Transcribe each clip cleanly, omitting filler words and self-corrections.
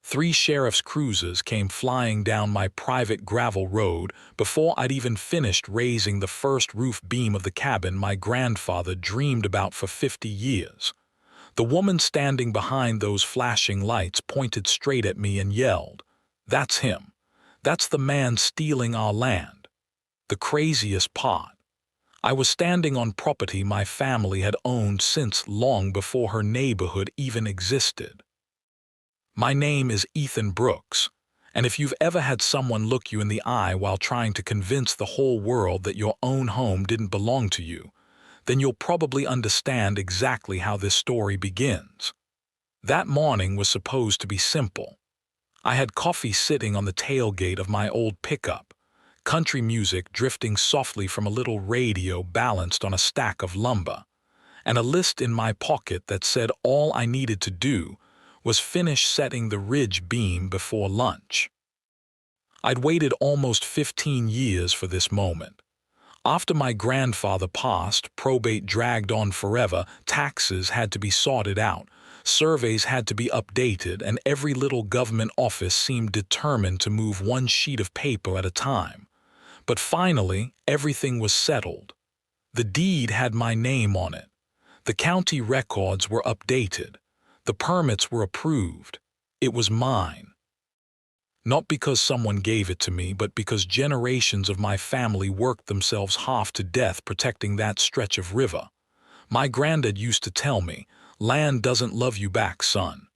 3 sheriff's cruisers came flying down my private gravel road before I'd even finished raising the first roof beam of the cabin my grandfather dreamed about for 50 years. The woman standing behind those flashing lights pointed straight at me and yelled, "That's him. That's the man stealing our land." The craziest part. I was standing on property my family had owned since long before her neighborhood even existed. My name is Ethan Brooks, and if you've ever had someone look you in the eye while trying to convince the whole world that your own home didn't belong to you, then you'll probably understand exactly how this story begins. That morning was supposed to be simple. I had coffee sitting on the tailgate of my old pickup, country music drifting softly from a little radio balanced on a stack of lumber, and a list in my pocket that said all I needed to do was finish setting the ridge beam before lunch. I'd waited almost 15 years for this moment. After my grandfather passed, probate dragged on forever, taxes had to be sorted out, surveys had to be updated, and every little government office seemed determined to move one sheet of paper at a time. But finally, everything was settled. The deed had my name on it. The county records were updated. The permits were approved. It was mine. Not because someone gave it to me, but because generations of my family worked themselves half to death protecting that stretch of river. My granddad used to tell me, "Land doesn't love you back, son,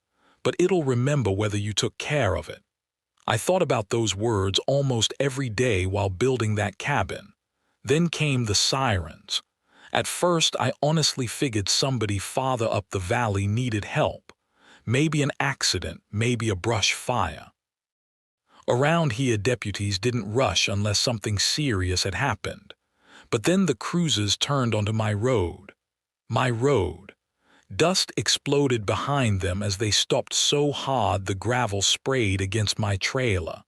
but it'll remember whether you took care of it." I thought about those words almost every day while building that cabin. Then came the sirens. At first, I honestly figured somebody farther up the valley needed help. Maybe an accident, maybe a brush fire. Around here, deputies didn't rush unless something serious had happened. But then the cruisers turned onto my road. My road. Dust exploded behind them as they stopped so hard the gravel sprayed against my trailer.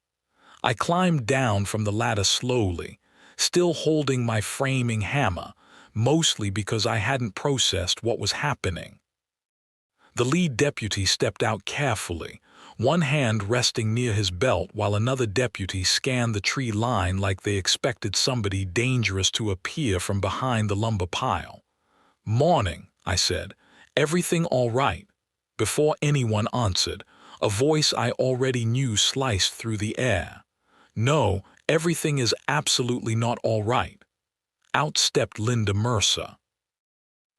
I climbed down from the ladder slowly, still holding my framing hammer, mostly because I hadn't processed what was happening. The lead deputy stepped out carefully, one hand resting near his belt while another deputy scanned the tree line like they expected somebody dangerous to appear from behind the lumber pile. "Morning," I said. "Everything all right?" Before anyone answered, a voice I already knew sliced through the air. "No, everything is absolutely not all right." Out stepped Linda Mercer.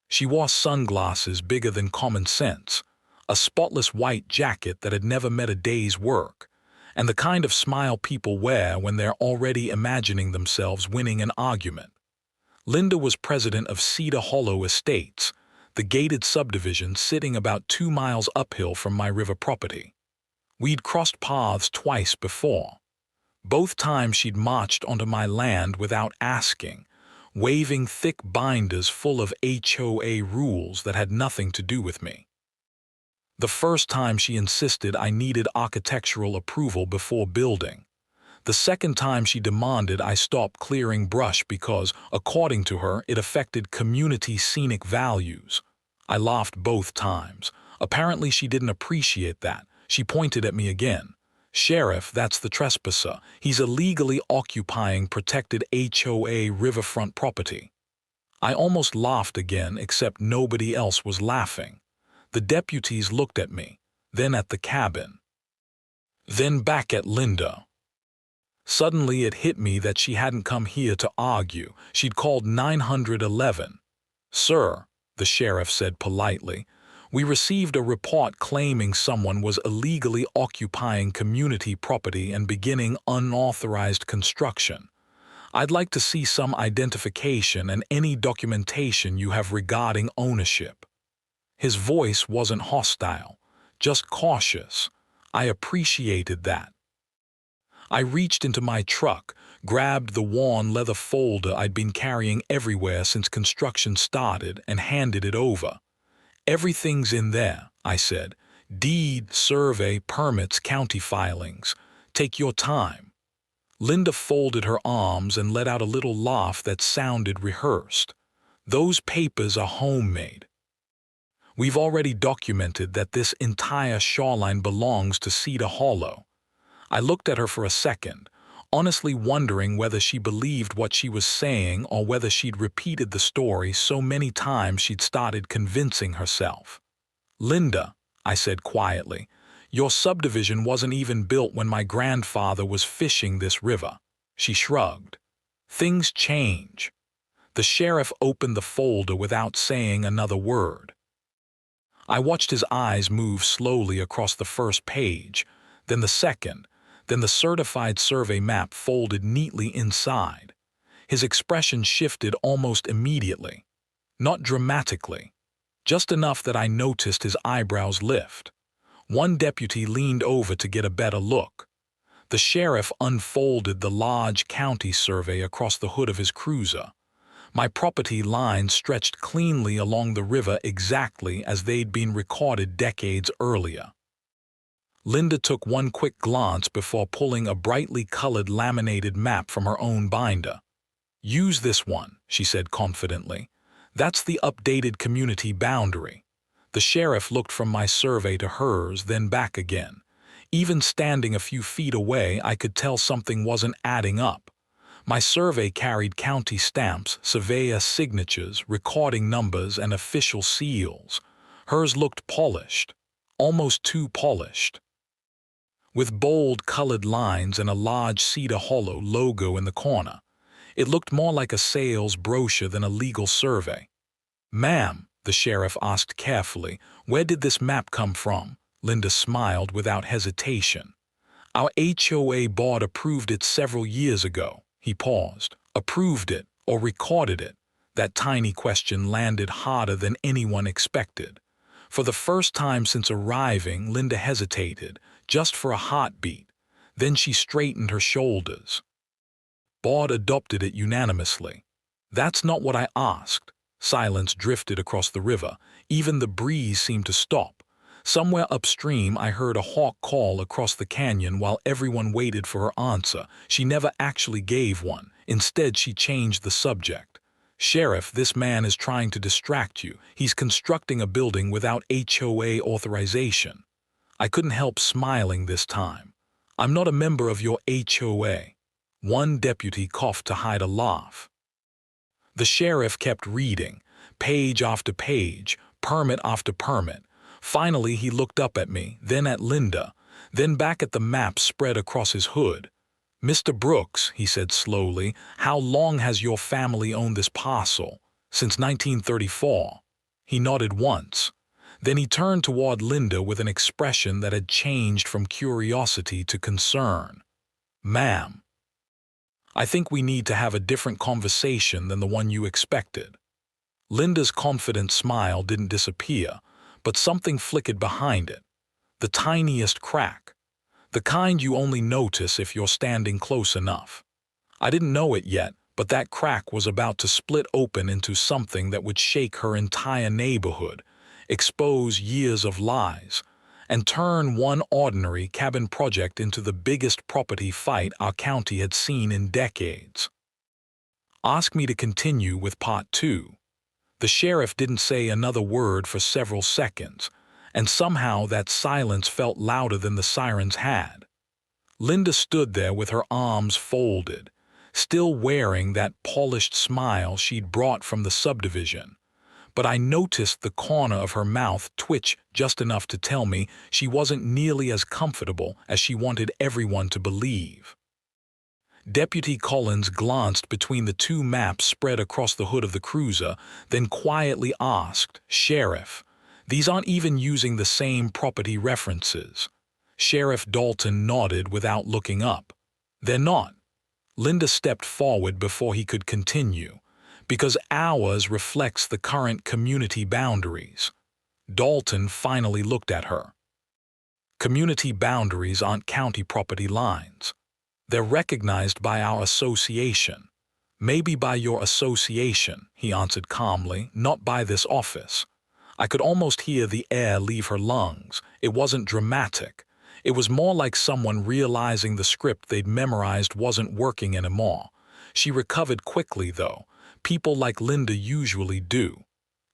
She wore sunglasses bigger than common sense, a spotless white jacket that had never met a day's work, and the kind of smile people wear when they're already imagining themselves winning an argument. Linda was president of Cedar Hollow Estates, the gated subdivision sitting about 2 miles uphill from my river property. We'd crossed paths twice before. Both times she'd marched onto my land without asking, waving thick binders full of HOA rules that had nothing to do with me. The first time she insisted I needed architectural approval before building. The second time she demanded I stop clearing brush because, according to her, it affected community scenic values. I laughed both times. Apparently she didn't appreciate that. She pointed at me again. "Sheriff, that's the trespasser. He's illegally occupying protected HOA riverfront property." I almost laughed again, except nobody else was laughing. The deputies looked at me, then at the cabin, then back at Linda. Suddenly it hit me that she hadn't come here to argue. She'd called 911. "Sir," the sheriff said politely, "we received a report claiming someone was illegally occupying community property and beginning unauthorized construction. I'd like to see some identification and any documentation you have regarding ownership." His voice wasn't hostile, just cautious. I appreciated that. I reached into my truck, grabbed the worn leather folder I'd been carrying everywhere since construction started, and handed it over. "Everything's in there," I said. "Deed, survey, permits, county filings. Take your time." Linda folded her arms and let out a little laugh that sounded rehearsed. "Those papers are homemade." We've already documented that this entire shoreline belongs to Cedar Hollow. I looked at her for a second, honestly wondering whether she believed what she was saying or whether she'd repeated the story so many times she'd started convincing herself. "Linda," I said quietly, "your subdivision wasn't even built when my grandfather was fishing this river." She shrugged. "Things change." The sheriff opened the folder without saying another word. I watched his eyes move slowly across the first page, then the second, then the certified survey map folded neatly inside. His expression shifted almost immediately. Not dramatically, just enough that I noticed his eyebrows lift. One deputy leaned over to get a better look. The sheriff unfolded the large county survey across the hood of his cruiser. My property lines stretched cleanly along the river exactly as they'd been recorded decades earlier. Linda took one quick glance before pulling a brightly colored laminated map from her own binder. "Use this one," she said confidently. "That's the updated community boundary." The sheriff looked from my survey to hers, then back again. Even standing a few feet away, I could tell something wasn't adding up. My survey carried county stamps, surveyor signatures, recording numbers, and official seals. Hers looked polished, almost too polished. With bold colored lines and a large Cedar Hollow logo in the corner. It looked more like a sales brochure than a legal survey. "Ma'am," the sheriff asked carefully, "where did this map come from?" Linda smiled without hesitation. "Our HOA board approved it several years ago." He paused. "Approved it, or recorded it?" That tiny question landed harder than anyone expected. For the first time since arriving, Linda hesitated, just for a heartbeat. Then she straightened her shoulders. "Board adopted it unanimously." "That's not what I asked." Silence drifted across the river. Even the breeze seemed to stop. Somewhere upstream, I heard a hawk call across the canyon while everyone waited for her answer. She never actually gave one. Instead, she changed the subject. "Sheriff, this man is trying to distract you. He's constructing a building without HOA authorization." I couldn't help smiling this time. "I'm not a member of your HOA." One deputy coughed to hide a laugh. The sheriff kept reading, page after page, permit after permit. Finally, he looked up at me, then at Linda, then back at the map spread across his hood. "Mr. Brooks," he said slowly, "how long has your family owned this parcel?" "Since 1934. He nodded once. Then he turned toward Linda with an expression that had changed from curiosity to concern. "Ma'am, I think we need to have a different conversation than the one you expected." Linda's confident smile didn't disappear, but something flickered behind it. The tiniest crack. The kind you only notice if you're standing close enough. I didn't know it yet, but that crack was about to split open into something that would shake her entire neighborhood, expose years of lies, and turn one ordinary cabin project into the biggest property fight our county had seen in decades. "Ask me to continue with part 2. The sheriff didn't say another word for several seconds, and somehow that silence felt louder than the sirens had. Linda stood there with her arms folded, still wearing that polished smile she'd brought from the subdivision. But I noticed the corner of her mouth twitch just enough to tell me she wasn't nearly as comfortable as she wanted everyone to believe. Deputy Collins glanced between the two maps spread across the hood of the cruiser, then quietly asked, "Sheriff, these aren't even using the same property references." Sheriff Dalton nodded without looking up. "They're not." Linda stepped forward before he could continue. "Because ours reflects the current community boundaries." Dalton finally looked at her. "Community boundaries aren't county property lines. They're recognized by our association." "Maybe by your association," he answered calmly, "not by this office." I could almost hear the air leave her lungs. It wasn't dramatic. It was more like someone realizing the script they'd memorized wasn't working anymore. She recovered quickly, though. People like Linda usually do.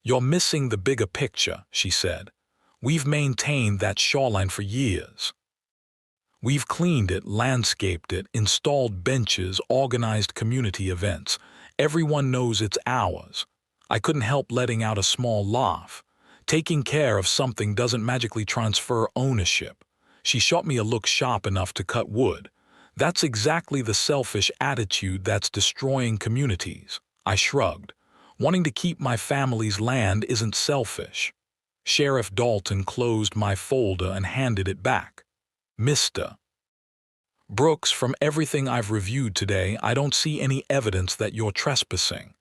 "You're missing the bigger picture," she said. "We've maintained that shoreline for years. We've cleaned it, landscaped it, installed benches, organized community events. Everyone knows it's ours." I couldn't help letting out a small laugh. Taking care of something doesn't magically transfer ownership. She shot me a look sharp enough to cut wood. "That's exactly the selfish attitude that's destroying communities." I shrugged. "Wanting to keep my family's land isn't selfish." Sheriff Dalton closed my folder and handed it back. "Mr. Brooks, from everything I've reviewed today, I don't see any evidence that you're trespassing."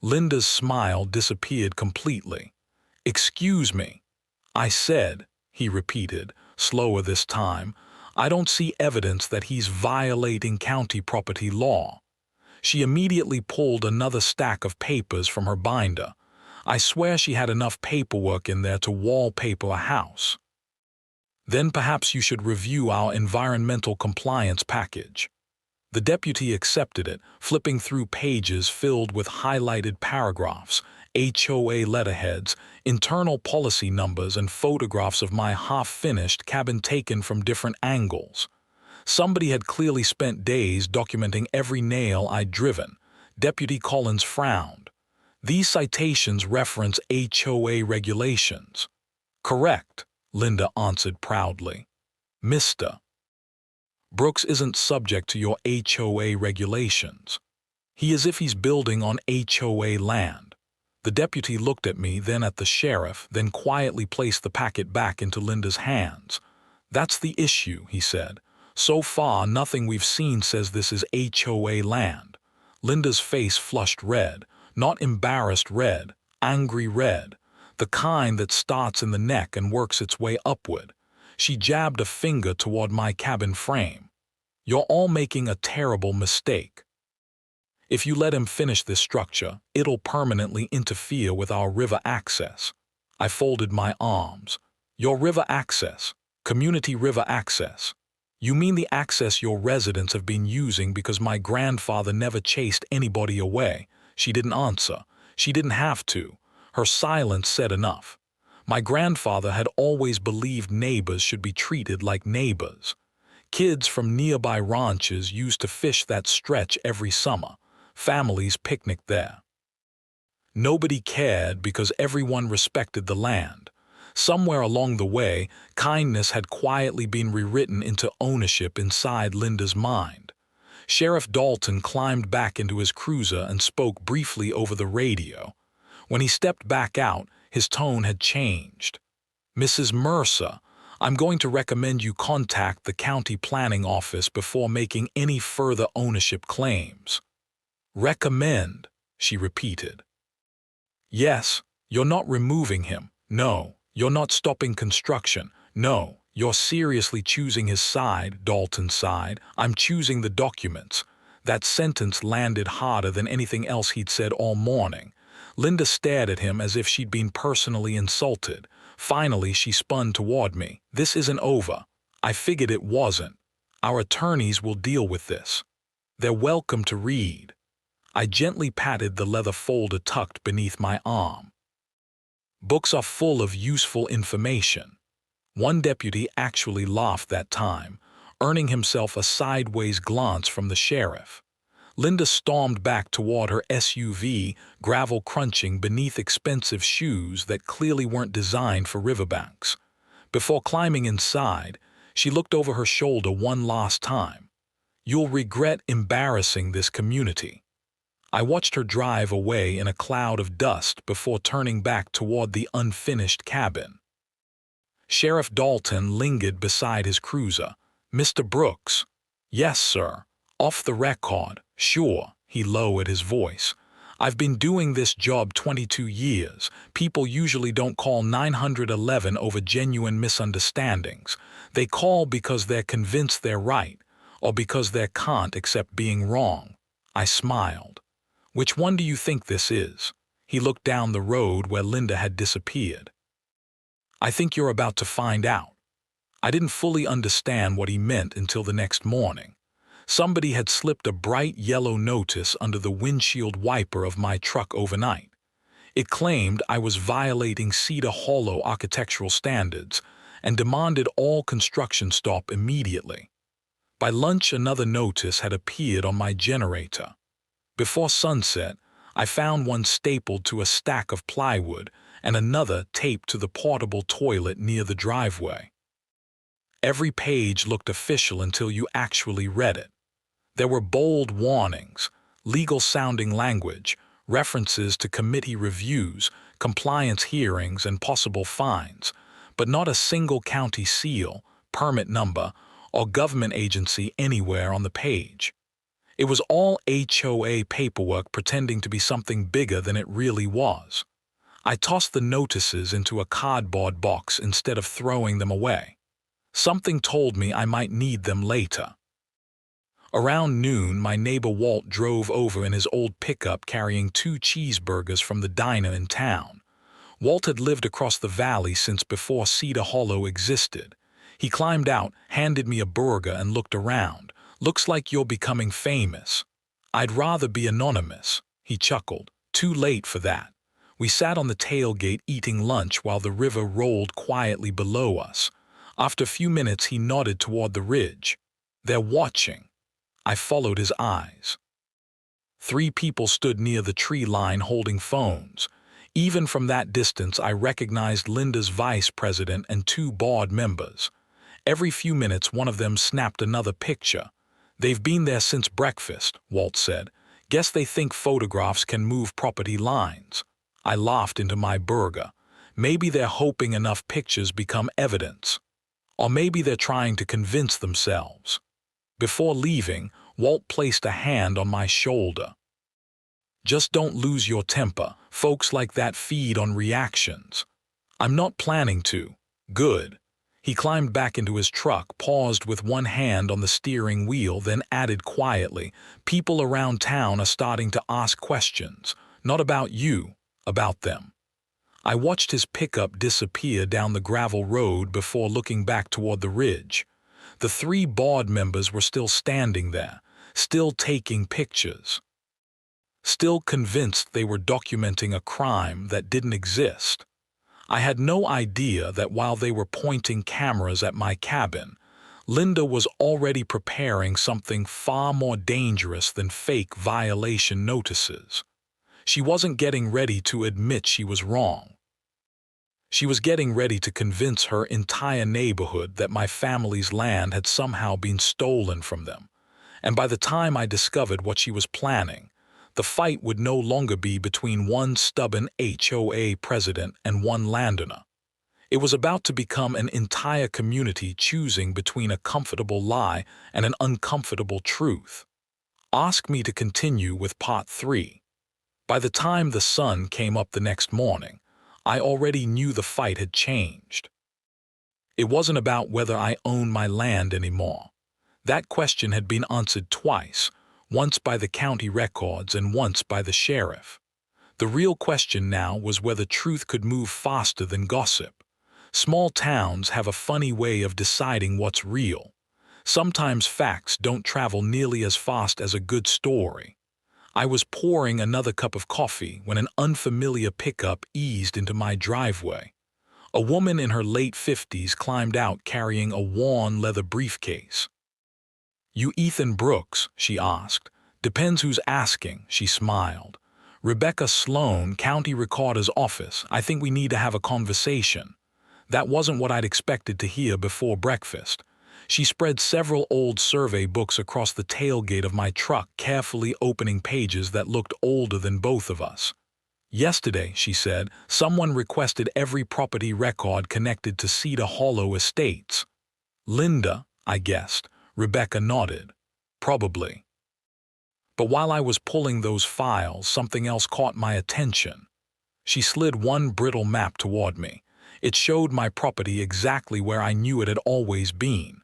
Linda's smile disappeared completely. "Excuse me," I said, he repeated, slower this time. "I don't see evidence that he's violating county property law." She immediately pulled another stack of papers from her binder. I swear she had enough paperwork in there to wallpaper a house. "Then perhaps you should review our environmental compliance package." The deputy accepted it, flipping through pages filled with highlighted paragraphs, HOA letterheads, internal policy numbers, and photographs of my half-finished cabin taken from different angles. Somebody had clearly spent days documenting every nail I'd driven. Deputy Collins frowned. "These citations reference HOA regulations." "Correct," Linda answered proudly. "Mr. Brooks isn't subject to your HOA regulations. He is if he's building on HOA land." The deputy looked at me, then at the sheriff, then quietly placed the packet back into Linda's hands. "That's the issue," he said. "So far, nothing we've seen says this is HOA land." Linda's face flushed red, not embarrassed red, angry red, the kind that starts in the neck and works its way upward. She jabbed a finger toward my cabin frame. "You're all making a terrible mistake. If you let him finish this structure, it'll permanently interfere with our river access." I folded my arms. "Your river access? Community river access? You mean the access your residents have been using because my grandfather never chased anybody away?" She didn't answer. She didn't have to. Her silence said enough. My grandfather had always believed neighbors should be treated like neighbors. Kids from nearby ranches used to fish that stretch every summer. Families picnicked there. Nobody cared because everyone respected the land. Somewhere along the way, kindness had quietly been rewritten into ownership inside Linda's mind. Sheriff Dalton climbed back into his cruiser and spoke briefly over the radio. When he stepped back out, his tone had changed. "Mrs. Mercer, I'm going to recommend you contact the county planning office before making any further ownership claims." "Recommend," she repeated. "Yes, you're not removing him. No, you're not stopping construction. No, you're seriously choosing his side," Dalton sighed. "I'm choosing the documents." That sentence landed harder than anything else he'd said all morning. Linda stared at him as if she'd been personally insulted. Finally, she spun toward me. "This isn't over." I figured it wasn't. "Our attorneys will deal with this. They're welcome to read." I gently patted the leather folder tucked beneath my arm. "Books are full of useful information." One deputy actually laughed that time, earning himself a sideways glance from the sheriff. Linda stormed back toward her SUV, gravel crunching beneath expensive shoes that clearly weren't designed for riverbanks. Before climbing inside, she looked over her shoulder one last time. "You'll regret embarrassing this community." I watched her drive away in a cloud of dust before turning back toward the unfinished cabin. Sheriff Dalton lingered beside his cruiser. "Mr. Brooks." "Yes, sir." "Off the record." "Sure." He lowered his voice. "I've been doing this job 22 years. People usually don't call 911 over genuine misunderstandings. They call because they're convinced they're right, or because they can't accept being wrong." I smiled. "Which one do you think this is?" He looked down the road where Linda had disappeared. "I think you're about to find out." I didn't fully understand what he meant until the next morning. Somebody had slipped a bright yellow notice under the windshield wiper of my truck overnight. It claimed I was violating Cedar Hollow architectural standards and demanded all construction stop immediately. By lunch, another notice had appeared on my generator. Before sunset, I found one stapled to a stack of plywood and another taped to the portable toilet near the driveway. Every page looked official until you actually read it. There were bold warnings, legal-sounding language, references to committee reviews, compliance hearings, and possible fines, but not a single county seal, permit number, or government agency anywhere on the page. It was all HOA paperwork pretending to be something bigger than it really was. I tossed the notices into a cardboard box instead of throwing them away. Something told me I might need them later. Around noon, my neighbor Walt drove over in his old pickup carrying 2 cheeseburgers from the diner in town. Walt had lived across the valley since before Cedar Hollow existed. He climbed out, handed me a burger, and looked around. "Looks like you're becoming famous." "I'd rather be anonymous," he chuckled. "Too late for that." We sat on the tailgate eating lunch while the river rolled quietly below us. After a few minutes, he nodded toward the ridge. "They're watching." I followed his eyes. 3 people stood near the tree line holding phones. Even from that distance, I recognized Linda's vice president and 2 board members. Every few minutes, one of them snapped another picture. "They've been there since breakfast," Walt said. "Guess they think photographs can move property lines." I laughed into my burger. Maybe they're hoping enough pictures become evidence. Or maybe they're trying to convince themselves. Before leaving, Walt placed a hand on my shoulder. "Just don't lose your temper. Folks like that feed on reactions." "I'm not planning to." "Good." He climbed back into his truck, paused with one hand on the steering wheel, then added quietly, "People around town are starting to ask questions. Not about you, about them." I watched his pickup disappear down the gravel road before looking back toward the ridge. The 3 board members were still standing there, still taking pictures, still convinced they were documenting a crime that didn't exist. I had no idea that while they were pointing cameras at my cabin, Linda was already preparing something far more dangerous than fake violation notices. She wasn't getting ready to admit she was wrong. She was getting ready to convince her entire neighborhood that my family's land had somehow been stolen from them. And by the time I discovered what she was planning, the fight would no longer be between one stubborn HOA president and one landowner. It was about to become an entire community choosing between a comfortable lie and an uncomfortable truth. Ask me to continue with part 3. By the time the sun came up the next morning, I already knew the fight had changed. It wasn't about whether I owned my land anymore. That question had been answered twice, once by the county records and once by the sheriff. The real question now was whether truth could move faster than gossip. Small towns have a funny way of deciding what's real. Sometimes facts don't travel nearly as fast as a good story. I was pouring another cup of coffee when an unfamiliar pickup eased into my driveway. A woman in her late 50s climbed out carrying a worn leather briefcase. "You Ethan Brooks?" she asked. "Depends who's asking," she smiled. "Rebecca Sloan, County Recorder's Office. I think we need to have a conversation." That wasn't what I'd expected to hear before breakfast. She spread several old survey books across the tailgate of my truck, carefully opening pages that looked older than both of us. "Yesterday," she said, "someone requested every property record connected to Cedar Hollow Estates." "Linda," I guessed. Rebecca nodded. "Probably." But while I was pulling those files, something else caught my attention. She slid one brittle map toward me. It showed my property exactly where I knew it had always been.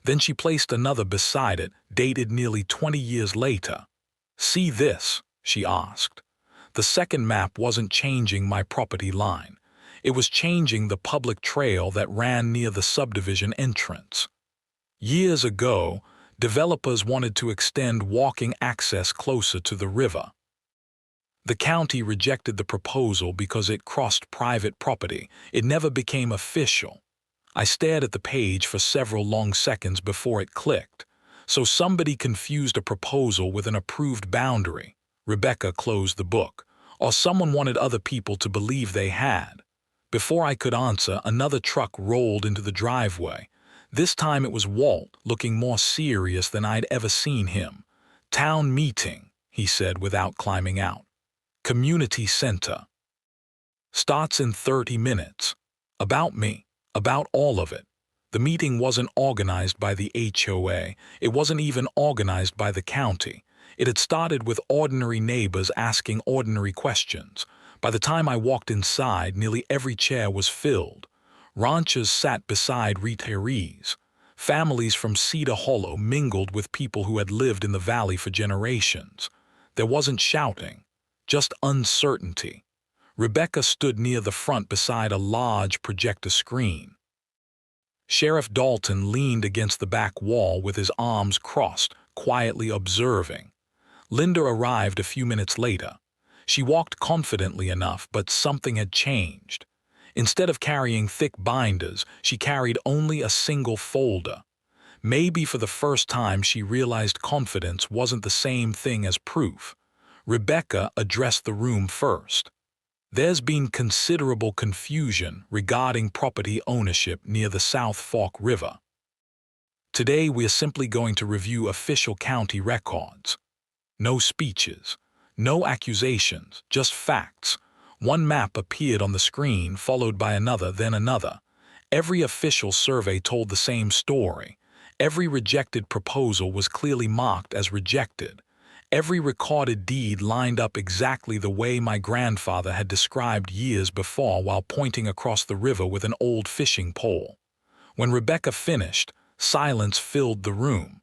Then she placed another beside it, dated nearly 20 years later. "See this?" she asked. The second map wasn't changing my property line. It was changing the public trail that ran near the subdivision entrance. Years ago, developers wanted to extend walking access closer to the river. The county rejected the proposal because it crossed private property. It never became official. I stared at the page for several long seconds before it clicked. So somebody confused a proposal with an approved boundary. Rebecca closed the book. Or someone wanted other people to believe they had. Before I could answer, another truck rolled into the driveway. This time it was Walt, looking more serious than I'd ever seen him. "Town meeting," he said without climbing out. "Community center. Starts in 30 minutes. About me. About all of it." The meeting wasn't organized by the HOA. It wasn't even organized by the county. It had started with ordinary neighbors asking ordinary questions. By the time I walked inside, nearly every chair was filled. Ranchers sat beside retirees. Families from Cedar Hollow mingled with people who had lived in the valley for generations. There wasn't shouting, just uncertainty. Rebecca stood near the front beside a large projector screen. Sheriff Dalton leaned against the back wall with his arms crossed, quietly observing. Linda arrived a few minutes later. She walked confidently enough, but something had changed. Instead of carrying thick binders, she carried only a single folder. Maybe for the first time she realized confidence wasn't the same thing as proof. Rebecca addressed the room first. "There's been considerable confusion regarding property ownership near the South Fork River. Today we are simply going to review official county records. No speeches, no accusations, just facts." One map appeared on the screen, followed by another, then another. Every official survey told the same story. Every rejected proposal was clearly marked as rejected. Every recorded deed lined up exactly the way my grandfather had described years before while pointing across the river with an old fishing pole. When Rebecca finished, silence filled the room.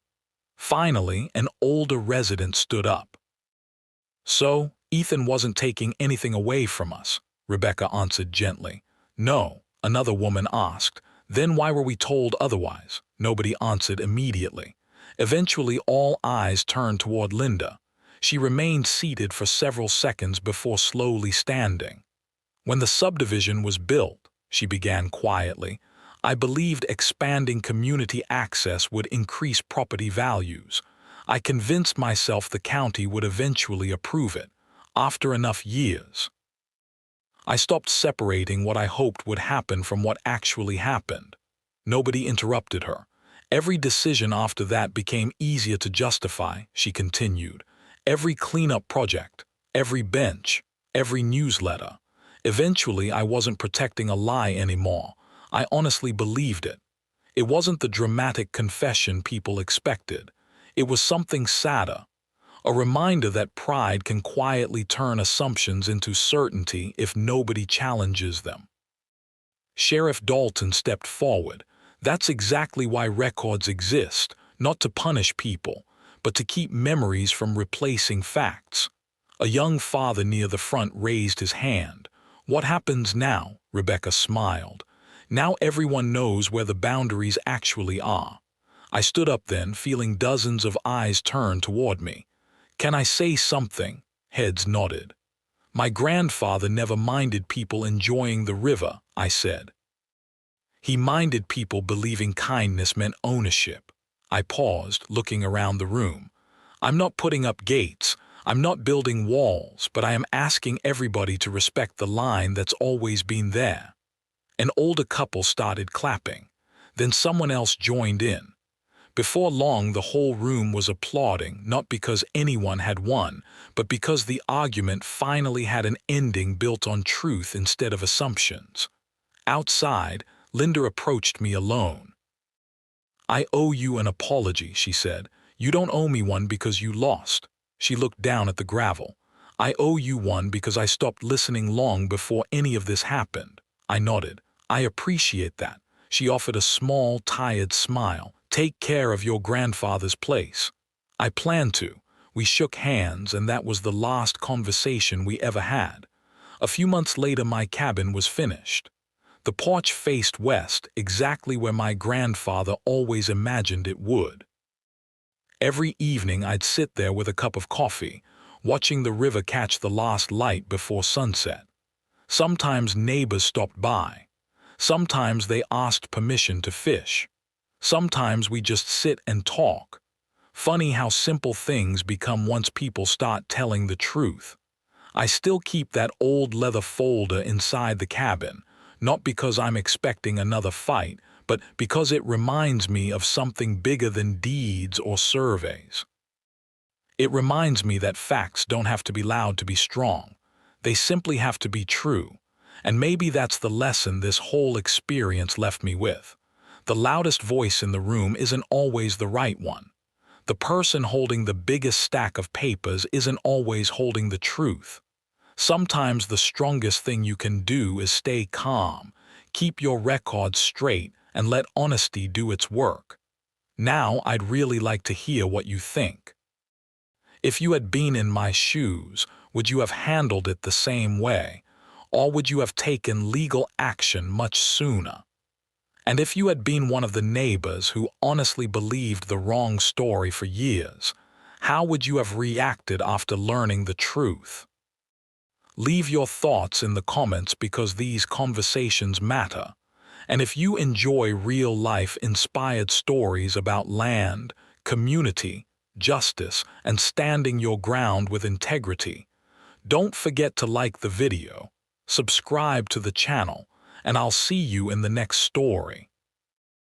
Finally, an older resident stood up. "So, Ethan wasn't taking anything away from us," Rebecca answered gently. "No," another woman asked. "Then why were we told otherwise?" Nobody answered immediately. Eventually, all eyes turned toward Linda. She remained seated for several seconds before slowly standing. "When the subdivision was built," she began quietly, "I believed expanding community access would increase property values. I convinced myself the county would eventually approve it, after enough years. I stopped separating what I hoped would happen from what actually happened." Nobody interrupted her. "Every decision after that became easier to justify," she continued. "Every cleanup project, every bench, every newsletter. Eventually, I wasn't protecting a lie anymore. I honestly believed it. It wasn't the dramatic confession people expected. It was something sadder. A reminder that pride can quietly turn assumptions into certainty if nobody challenges them." Sheriff Dalton stepped forward. "That's exactly why records exist, not to punish people, but to keep memories from replacing facts." A young father near the front raised his hand. "What happens now?" Rebecca smiled. "Now everyone knows where the boundaries actually are." I stood up then, feeling dozens of eyes turn toward me. "Can I say something?" Heads nodded. "My grandfather never minded people enjoying the river," I said. "He minded people believing kindness meant ownership." I paused, looking around the room. "I'm not putting up gates. I'm not building walls, but I am asking everybody to respect the line that's always been there." An older couple started clapping. Then someone else joined in. Before long, the whole room was applauding, not because anyone had won, but because the argument finally had an ending built on truth instead of assumptions. Outside, Linda approached me alone. "I owe you an apology," she said. "You don't owe me one because you lost." She looked down at the gravel. "I owe you one because I stopped listening long before any of this happened." I nodded. "I appreciate that." She offered a small, tired smile. "Take care of your grandfather's place." I planned to. We shook hands, and that was the last conversation we ever had. A few months later, my cabin was finished. The porch faced west, exactly where my grandfather always imagined it would. Every evening I'd sit there with a cup of coffee, watching the river catch the last light before sunset. Sometimes neighbors stopped by. Sometimes they asked permission to fish. Sometimes we just sit and talk. Funny how simple things become once people start telling the truth. I still keep that old leather folder inside the cabin, not because I'm expecting another fight, but because it reminds me of something bigger than deeds or surveys. It reminds me that facts don't have to be loud to be strong. They simply have to be true. And maybe that's the lesson this whole experience left me with. The loudest voice in the room isn't always the right one. The person holding the biggest stack of papers isn't always holding the truth. Sometimes the strongest thing you can do is stay calm, keep your records straight, and let honesty do its work. Now I'd really like to hear what you think. If you had been in my shoes, would you have handled it the same way, or would you have taken legal action much sooner? And if you had been one of the neighbors who honestly believed the wrong story for years, how would you have reacted after learning the truth? Leave your thoughts in the comments because these conversations matter. And if you enjoy real-life inspired stories about land, community, justice, and standing your ground with integrity, don't forget to like the video, subscribe to the channel, and I'll see you in the next story.